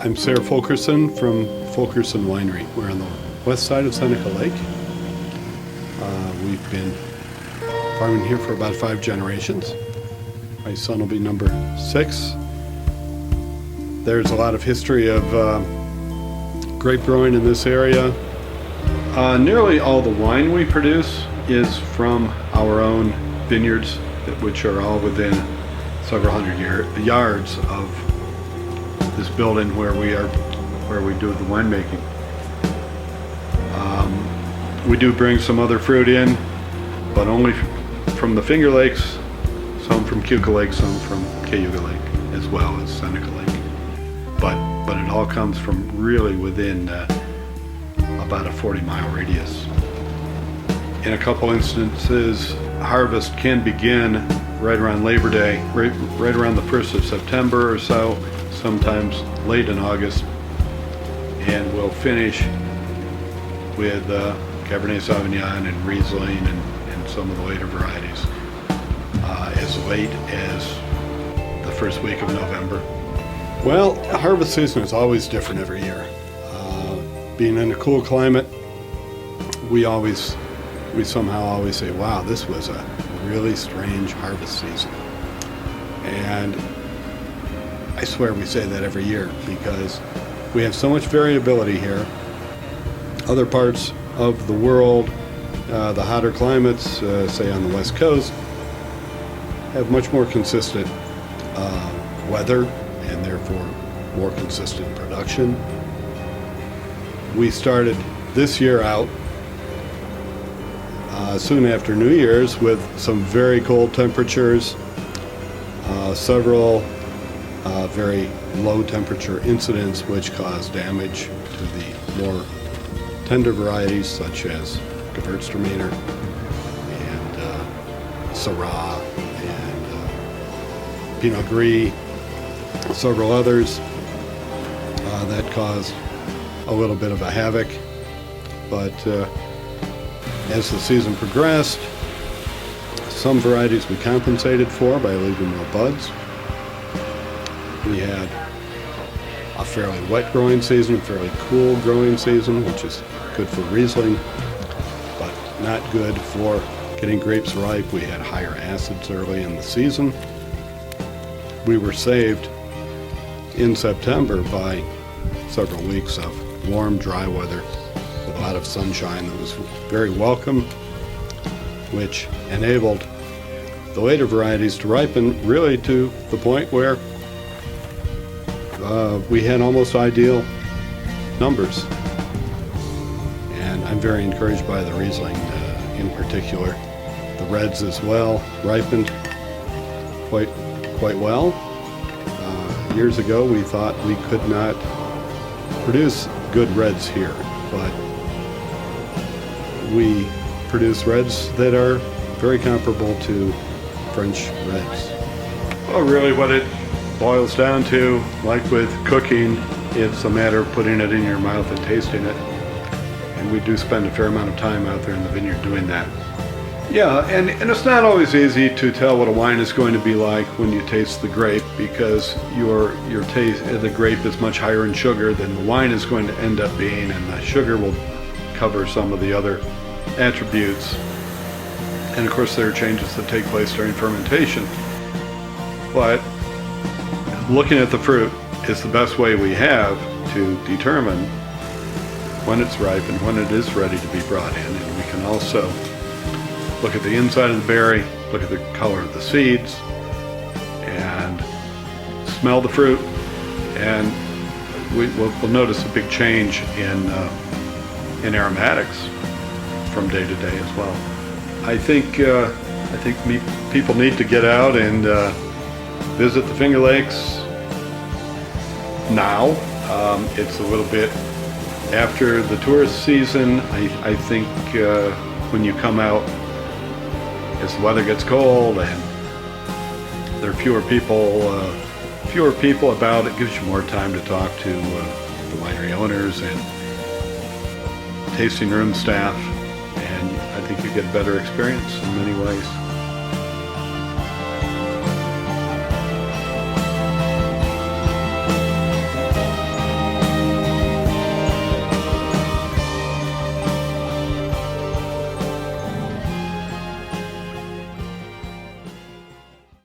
I'm Sayre Fulkerson from Fulkerson Winery. We're on the west side of Seneca Lake. We've been farming here for about 5 generations. My son will be number 6. There's a lot of history of grape growing in this area. Nearly all the wine we produce is from our own vineyards, which are all within several hundred yards of this building where we do the winemaking. We do bring some other fruit in, but only from the Finger Lakes, some from Keuka Lake, some from Cayuga Lake, as well as Seneca Lake. But it all comes from really within about a 40-mile radius. In a couple instances, harvest can begin right around Labor Day, right around the 1st of September or so, sometimes late in August, and we'll finish with Cabernet Sauvignon and Riesling and some of the later varieties as late as the first week of November. Well, harvest season is always different every year. Being in a cool climate, we somehow always say, wow, this was a really strange harvest season. And I swear we say that every year because we have so much variability here. Other parts of the world, the hotter climates, say on the West Coast, have much more consistent weather and therefore more consistent production. We started this year out soon after New Year's with some very cold temperatures, several very low temperature incidents which caused damage to the more tender varieties such as Gewürztraminer and Syrah and Pinot Gris, several others that caused a little bit of a havoc. But as the season progressed, some varieties we compensated for by leaving more buds. We had a fairly wet growing season, a fairly cool growing season, which is good for Riesling, but not good for getting grapes ripe. We had higher acids early in the season. We were saved in September by several weeks of warm, dry weather with a lot of sunshine that was very welcome, which enabled the later varieties to ripen really to the point where we had almost ideal numbers. And I'm very encouraged by the Riesling in particular. The reds as well ripened quite well. Years ago we thought we could not produce good reds here, but we produce reds that are very comparable to French reds. Well, really what it boils down to, like with cooking, it's a matter of putting it in your mouth and tasting it. And we do spend a fair amount of time out there in the vineyard doing that. Yeah, and it's not always easy to tell what a wine is going to be like when you taste the grape, because your taste, the grape is much higher in sugar than the wine is going to end up being, and the sugar will cover some of the other attributes. And of course there are changes that take place during fermentation. But looking at the fruit is the best way we have to determine when it's ripe and when it is ready to be brought in. And we can also look at the inside of the berry, look at the color of the seeds, and smell the fruit, and we'll notice a big change in aromatics from day to day as well. I think people need to get out and visit the Finger Lakes now. It's a little bit after the tourist season. I think when you come out, as the weather gets cold and there are fewer people about, it gives you more time to talk to the winery owners and tasting room staff, and I think you get a better experience in many ways.